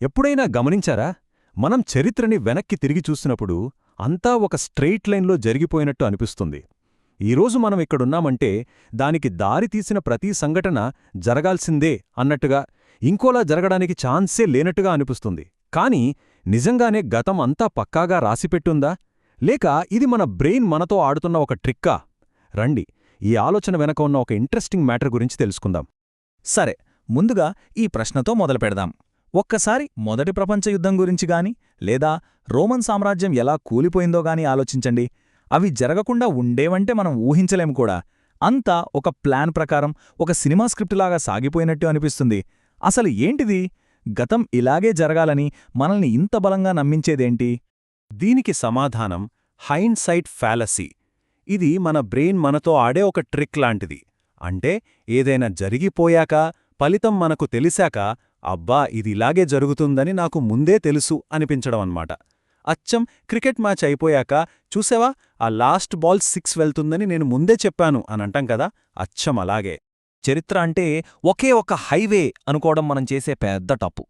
ఎప్పుడైనా గమనించారా? మనం చరిత్రని వెనక్కి తిరిగి చూసినప్పుడు అంతా ఒక స్ట్రెయిట్ లైన్లో జరిగిపోయినట్టు అనిపిస్తుంది. ఈరోజు మనం ఇక్కడున్నామంటే దానికి దారి తీసిన ప్రతి సంఘటన జరగాల్సిందే అన్నట్టుగా, ఇంకోలా జరగడానికి ఛాన్సే లేనట్టుగా అనిపిస్తుంది. కానీ నిజంగానే గతం అంతా పక్కాగా రాసిపెట్టుందా? లేక ఇది మన బ్రెయిన్ మనతో ఆడుతున్న ఒక ట్రిక్కా? రండి, ఈ ఆలోచన వెనక ఉన్న ఒక ఇంట్రెస్టింగ్ మ్యాటర్ గురించి తెలుసుకుందాం. సరే, ముందుగా ఈ ప్రశ్నతో మొదలుపెడదాం. ఒక్కసారి మొదటి ప్రపంచ యుద్ధం గురించి గాని, లేదా రోమన్ సామ్రాజ్యం ఎలా కూలిపోయిందో గాని ఆలోచించండి. అవి జరగకుండా ఉండేవంటే మనం ఊహించలేం కూడా. అంతా ఒక ప్లాన్ ప్రకారం, ఒక సినిమా స్క్రిప్టులాగా సాగిపోయినట్టు అనిపిస్తుంది. అసలు ఏంటిది? గతం ఇలాగే జరగాలని మనల్ని ఇంత బలంగా నమ్మించేదేంటి? దీనికి సమాధానం హైండ్సైట్ ఫ్యాలసీ. ఇది మన బ్రెయిన్ మనతో ఆడే ఒక ట్రిక్ లాంటిది. అంటే ఏదైనా జరిగిపోయాక, ఫలితం మనకు తెలిసాక, అబ్బా ఇదిలాగే జరుగుతుందని నాకు ముందే తెలుసు అనిపించడం అన్నమాట. అచ్చం క్రికెట్ మ్యాచ్ అయిపోయాక, చూసావా ఆ లాస్ట్ బాల్ 6 వెళ్తుందని నేను ముందే చెప్పాను అనంటాం కదా, అచ్చం అలాగే. చరిత్ర అంటే ఒకే ఒక హైవే అనుకోవడం మనం చేసే పెద్ద తప్పు.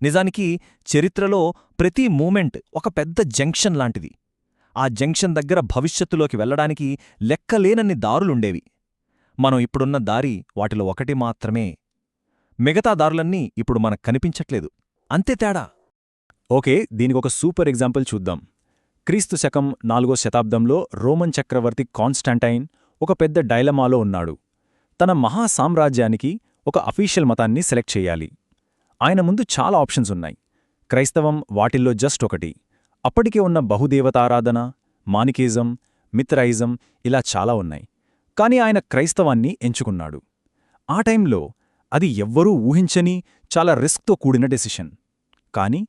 నిజానికి చరిత్రలో ప్రతి మూమెంట్ ఒక పెద్ద జంక్షన్ లాంటిది. ఆ జంక్షన్ దగ్గర భవిష్యత్తులోకి వెళ్లడానికి లెక్కలేనన్ని దారులుండేవి. మనం ఇప్పుడున్న దారి వాటిలో ఒకటి మాత్రమే. మిగతా దారులన్నీ ఇప్పుడు మనకు కనిపించట్లేదు. అంతే తేడా. ఓకే, దీనికొక సూపర్ ఎగ్జాంపుల్ చూద్దాం. క్రీస్తు శకం 4వ శతాబ్దంలో రోమన్ చక్రవర్తి కాన్స్టాంటైన్ ఒక పెద్ద డైలమాలో ఉన్నాడు. తన మహాసామ్రాజ్యానికి ఒక అఫీషియల్ మతాన్ని సెలెక్ట్ చెయ్యాలి. ఆయన ముందు చాలా ఆప్షన్స్ ఉన్నాయి. క్రైస్తవం వాటిల్లో జస్ట్ ఒకటి. అప్పటికే ఉన్న బహుదేవతారాధన, మానికేజం, మిత్రైజం ఇలా చాలా ఉన్నాయి. కాని ఆయన క్రైస్తవాన్ని ఎంచుకున్నాడు. ఆ టైంలో అది ఎవ్వరూ ఊహించని చాలా రిస్క్తో కూడిన డెసిషన్. కాని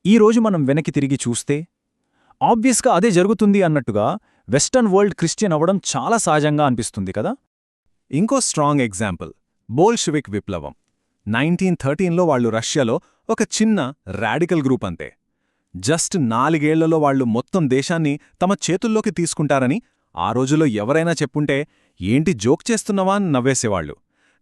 ఈరోజు మనం వెనక్కి తిరిగి చూస్తే ఆబ్వియస్గా అదే జరుగుతుంది అన్నట్టుగా వెస్టర్న్ వరల్డ్ క్రిస్టియన్ అవ్వడం చాలా సహజంగా అనిపిస్తుంది కదా. ఇంకో స్ట్రాంగ్ ఎగ్జాంపుల్ బోల్షివిక్ విప్లవం. 1913లో వాళ్లు రష్యాలో ఒక చిన్న రాడికల్ గ్రూప్ అంతే. జస్ట్ 4 ఏళ్లలో వాళ్లు మొత్తం దేశాన్ని తమ చేతుల్లోకి తీసుకుంటారని ఆ రోజులో ఎవరైనా చెప్పుంటే ఏంటి జోక్ చేస్తున్నావా అని నవ్వేసేవాళ్లు.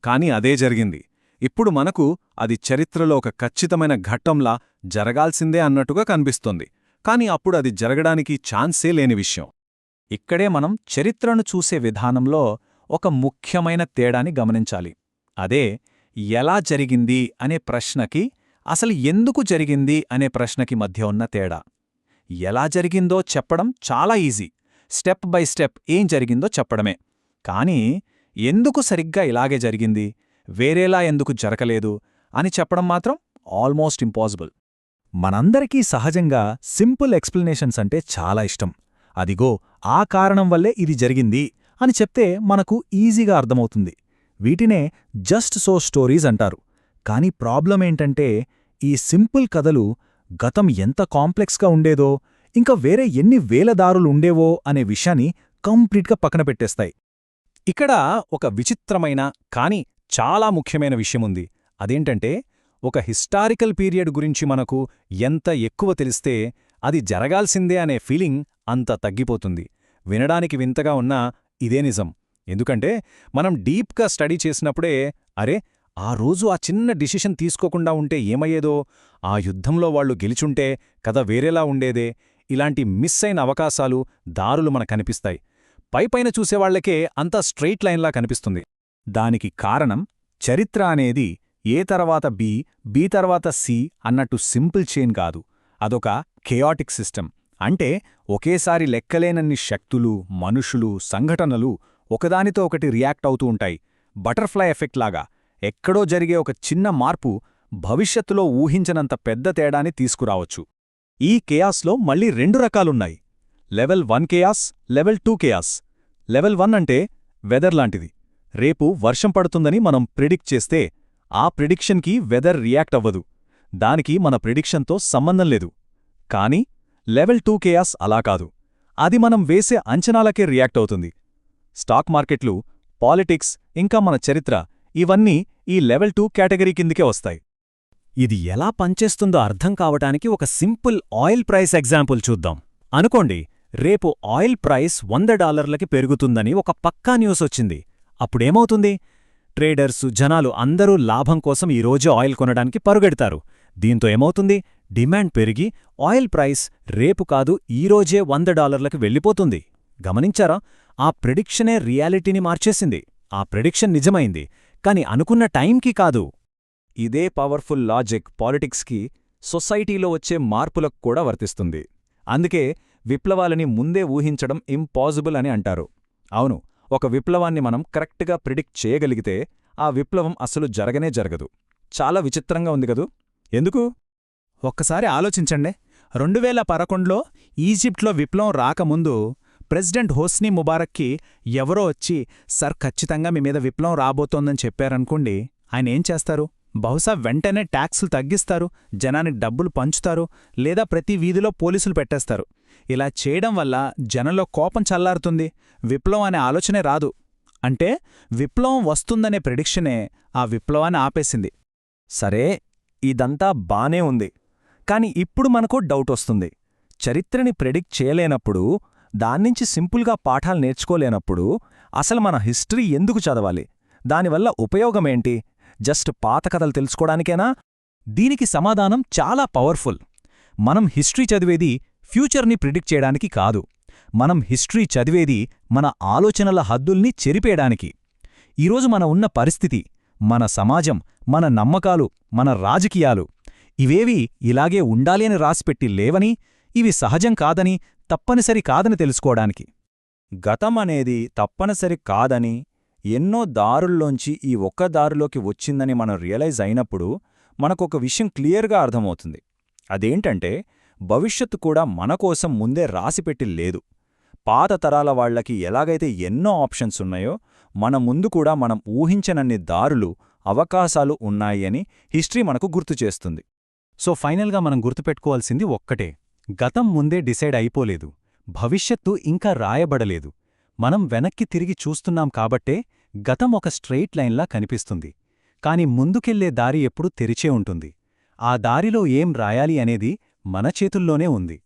కాని అదే జరిగింది. ఇప్పుడు మనకు అది చరిత్రలో ఒక ఖచ్చితమైన ఘట్టంలా జరగాల్సిందే అన్నట్టుగా కనిపిస్తోంది. కాని అప్పుడు అది జరగడానికి ఛాన్సే లేని విషయం. ఇక్కడే మనం చరిత్రను చూసే విధానంలో ఒక ముఖ్యమైన తేడాని గమనించాలి. అదే ఎలా జరిగింది అనే ప్రశ్నకి, అసలు ఎందుకు జరిగింది అనే ప్రశ్నకి మధ్య ఉన్న తేడా. ఎలా జరిగిందో చెప్పడం చాలా ఈజీ, స్టెప్ బై స్టెప్ ఏం జరిగిందో చెప్పడమే. కానీ ఎందుకు సరిగ్గా ఇలాగే జరిగింది, వేరేలా ఎందుకు జరగలేదు అని చెప్పడం మాత్రం ఆల్మోస్ట్ ఇంపాసిబుల్. మనందరికీ సహజంగా సింపుల్ ఎక్స్ప్లెనేషన్స్ అంటే చాలా ఇష్టం. అదిగో ఆ కారణం వల్లే ఇది జరిగింది అని చెప్తే మనకు ఈజీగా అర్థమవుతుంది. వీటినే జస్ట్ సో స్టోరీస్ అంటారు. కాని ప్రాబ్లం ఏంటంటే ఈ సింపుల్ కథలు గతం ఎంత కాంప్లెక్స్గా ఉండేదో, ఇంకా వేరే ఎన్ని వేల దారులు ఉండేవో అనే విషయాన్ని కంప్లీట్గా పక్కన పెట్టేస్తాయి. ఇక్కడ ఒక విచిత్రమైన కాని చాలా ముఖ్యమైన విషయముంది. అదేంటంటే ఒక హిస్టారికల్ పీరియడ్ గురించి మనకు ఎంత ఎక్కువ తెలిస్తే అది జరగాల్సిందే అనే ఫీలింగ్ అంత తగ్గిపోతుంది. వినడానికి వింతగా ఉన్నా ఇదే నిజం. ఎందుకంటే మనం డీప్గా స్టడీ చేసినప్పుడే అరే ఆ రోజు ఆ చిన్న డిసిషన్ తీసుకోకుండా ఉంటే ఏమయ్యేదో, ఆ యుద్ధంలో వాళ్లు గెలిచుంటే కథ వేరేలా ఉండేదే, ఇలాంటి మిస్ అయిన అవకాశాలు, దారులు మనకనిపిస్తాయి. పైపైన చూసేవాళ్లకే అంతా స్ట్రెయిట్ లైన్లా కనిపిస్తుంది. దానికి కారణం చరిత్ర అనేది ఏ తర్వాత బి, బి తర్వాత సి అన్నట్టు సింపుల్ చైన్ కాదు. అదొక కెయాటిక్ సిస్టమ్. అంటే ఒకేసారి లెక్కలేనన్ని శక్తులు, మనుషులు, సంఘటనలు ఒకదానితో ఒకటి రియాక్ట్ అవుతూ ఉంటాయి. బటర్ఫ్లై ఎఫెక్ట్ లాగా ఎక్కడో జరిగే ఒక చిన్న మార్పు భవిష్యత్తులో ఊహించనంత పెద్ద తేడాని తీసుకురావచ్చు. ఈ కేయాస్లో మళ్ళీ 2 రకాలున్నాయి. Level 1 chaos, level 2 chaos. Level 1 అంటే వెదర్ లాంటిది. రేపు వర్షం పడుతుందని మనం ప్రిడిక్ట్ చేస్తే ఆ ప్రిడిక్షన్కి వెదర్ రియాక్ట్ అవ్వదు. దానికి మన ప్రిడిక్షన్తో సంబంధం లేదు. కానీ లెవెల్ 2 కేయాస్ అలా కాదు. అది మనం వేసే అంచనాలకే రియాక్ట్ అవుతుంది. స్టాక్ మార్కెట్లు, పాలిటిక్స్, ఇంకా మన చరిత్ర ఇవన్నీ ఈ లెవెల్ 2 కేటగిరీ కిందికే వస్తాయి. ఇది ఎలా పనిచేస్తుందో అర్థం కావటానికి ఒక సింపుల్ ఆయిల్ ప్రైస్ ఎగ్జాంపుల్ చూద్దాం. అనుకోండి, రేపు ఆయిల్ ప్రైస్ $100కి పెరుగుతుందని ఒక పక్కా న్యూస్ వచ్చింది. అప్పుడేమవుతుంది? ట్రేడర్సు, జనాలు అందరూ లాభం కోసం ఈరోజు ఆయిల్ కొనడానికి పరుగెడతారు. దీంతో ఏమవుతుంది? డిమాండ్ పెరిగి ఆయిల్ ప్రైస్ రేపు కాదు ఈరోజే $100కి వెళ్ళిపోతుంది. గమనించారా? ఆ ప్రిడిక్షనే రియాలిటీని మార్చేసింది. ఆ ప్రిడిక్షన్ నిజమైంది, కాని అనుకున్న టైంకి కాదు. ఇదే పవర్ఫుల్ లాజిక్ పాలిటిక్స్కి, సొసైటీలో వచ్చే మార్పులకు కూడా వర్తిస్తుంది. అందుకే విప్లవాలని ముందే ఊహించడం ఇంపాసిబుల్ అని అంటారు. అవును, ఒక విప్లవాన్ని మనం కరెక్ట్గా ప్రిడిక్ట్ చేయగలిగితే ఆ విప్లవం అసలు జరగనే జరగదు. చాలా విచిత్రంగా ఉంది కదూ? ఎందుకు? ఒక్కసారి ఆలోచించండి. 2011లో ఈజిప్ట్లో విప్లవం రాకముందు ప్రెసిడెంట్ హోస్నీ ముబారక్కి ఎవరో వచ్చి సర్ ఖచ్చితంగా మీ మీద విప్లవం రాబోతోందని చెప్పారనుకోండి, ఆయన ఏం చేస్తారు? బహుశా వెంటనే ట్యాక్సులు తగ్గిస్తారు, జనానికి డబ్బులు పంచుతారు, లేదా ప్రతి వీధిలో పోలీసులు పెట్టేస్తారు. ఇలా చేయడం వల్ల జనంలో కోపం చల్లారుతుంది, విప్లవం అనే ఆలోచనే రాదు. అంటే విప్లవం వస్తుందనే ప్రిడిక్షనే ఆ విప్లవాన్ని ఆపేసింది. సరే, ఇదంతా బానే ఉంది. కాని ఇప్పుడు మనకో డౌటొస్తుంది. చరిత్రని ప్రెడిక్ట్ చేయలేనప్పుడు, దాన్నించి సింపుల్గా పాఠాలు నేర్చుకోలేనప్పుడు అసలు మన హిస్టరీ ఎందుకు చదవాలి? దానివల్ల ఉపయోగమేంటి? జస్ట్ పాత కథలు తెలుసుకోవడానికేనా? దీనికి సమాధానం చాలా పవర్ఫుల్. మనం హిస్టరీ చదివేది ఫ్యూచర్ని ప్రిడిక్ట్ చేయడానికి కాదు. మనం హిస్టరీ చదివేది మన ఆలోచనల హద్దుల్ని చెరిపేయడానికి. ఈరోజు మన ఉన్న పరిస్థితి, మన సమాజం, మన నమ్మకాలు, మన రాజకీయాలు ఇవేవి ఇలాగే ఉండాలి అని రాసిపెట్టి లేవని, ఇవి సహజం కాదని, తప్పనిసరి కాదని తెలుసుకోవడానికి. గతం అనేది తప్పనిసరి కాదని, ఎన్నో దారుల్లోంచి ఈ ఒక్క దారిలోకి వచ్చిందని మనం రియలైజ్ అయినప్పుడు మనకొక విషయం క్లియర్గా అర్థమవుతుంది. అదేంటంటే, భవిష్యత్తు కూడా మనకోసం ముందే రాసిపెట్టి లేదు. పాత తరాల వాళ్లకి ఎలాగైతే ఎన్నో ఆప్షన్స్ ఉన్నాయో, మన ముందు కూడా మనం ఊహించనన్ని దారులు, అవకాశాలు ఉన్నాయి అని హిస్టరీ మనకు గుర్తుచేస్తుంది. సో ఫైనల్గా మనం గుర్తుపెట్టుకోవాల్సింది ఒక్కటే: గతం ముందే డిసైడ్ అయిపోలేదు, భవిష్యత్తు ఇంకా రాయబడలేదు. మనం వెనక్కి తిరిగి చూస్తున్నాం కాబట్టే గతం ఒక స్ట్రెయిట్ లైన్లా కనిపిస్తుంది. కాని ముందుకెళ్లే దారి ఎప్పుడూ తెరిచే ఉంటుంది. ఆ దారిలో ఏం రాయాలి అనేది మన చేతుల్లోనే ఉంది.